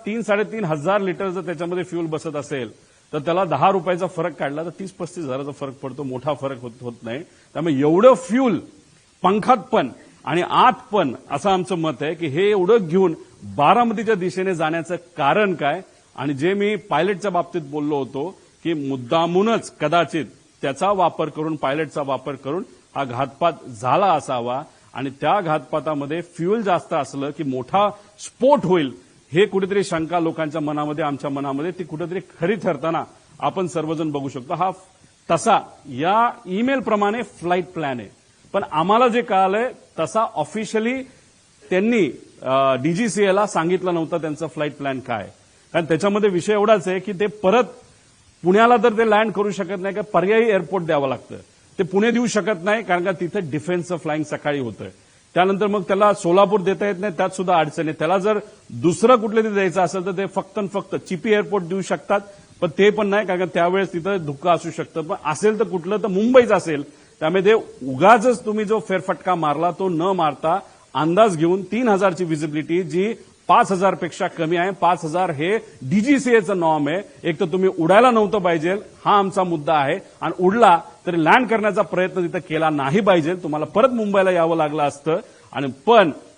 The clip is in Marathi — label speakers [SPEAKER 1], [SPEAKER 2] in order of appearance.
[SPEAKER 1] 3-3.5 हजार लिटर जर त्याच्यामध्ये फ्यूल बसत असेल तर त्याला 10 रुपयाचा फरक काढला तर 30-35 हजाराचा फरक पडतो, मोठा फरक होत नाही. त्यामुळे एवढं फ्यूल पंखात पण आणि आत पण असं आमचं मत आहे की हे एवढं घेऊन बारामतीच्या दिशेने जाण्याचं कारण काय. आणि जे मी पायलटच्या बाबतीत बोललो होतो की मुद्दामूनच कदाचित त्याचा वापर करून, पायलटचा वापर करून हा घातपात झाला असावा आणि त्या घातपातामध्ये फ्यूल जास्त असलं की मोठा स्फोट होईल, हे कुठेतरी शंका लोकांच्या मनामध्ये, आमच्या मनामध्ये ती कुठेतरी खरी ठरताना आपण सर्वजण बघू शकतो. हा तसा या ईमेल प्रमाणे फ्लाईट प्लॅन आहे, पण आम्हाला जे कळालंय तसा ऑफिशियली त्यांनी डीजीसीएला सांगितलं नव्हतं त्यांचा फ्लाईट प्लॅन काय. कारण त्याच्यामध्ये विषय एवढाच आहे की ते परत पुण्याला तर ते लँड करू शकत नाही, का पर्यायी एअरपोर्ट द्यावं लागतं. ते पुणे देऊ शकत नाही कारण का तिथे डिफेन्सचं फ्लाइंग सकाळी होतं. त्यानंतर मग त्याला सोलापूर देता येत नाही, त्यात सुद्धा अडचण आहे. त्याला जर दुसरं कुठलं तरी द्यायचं असेल तर ते फक्त चिपी एअरपोर्ट देऊ शकतात, पण ते पण नाही कारण त्यावेळेस तिथं धुक्का असू शकतं. पण असेल तर कुठलं तर मुंबईच असेल. त्यामुळे ते उगाच तुम्ही जो फेरफटका मारला तो न मारता अंदाज घेऊन 3000ची व्हिजिबिलिटी जी 5000 पेक्षा कमी आहे. 5000 हे डीजीसीएचं नॉर्म आहे. एक तर तुम्ही उडायला नव्हतं पाहिजे, हा आमचा मुद्दा आहे. आणि उडला तरी लँड करण्याचा प्रयत्न तिथं केला नाही पाहिजे. तुम्हाला परत मुंबईला यावं लागलं असतं. आणि पण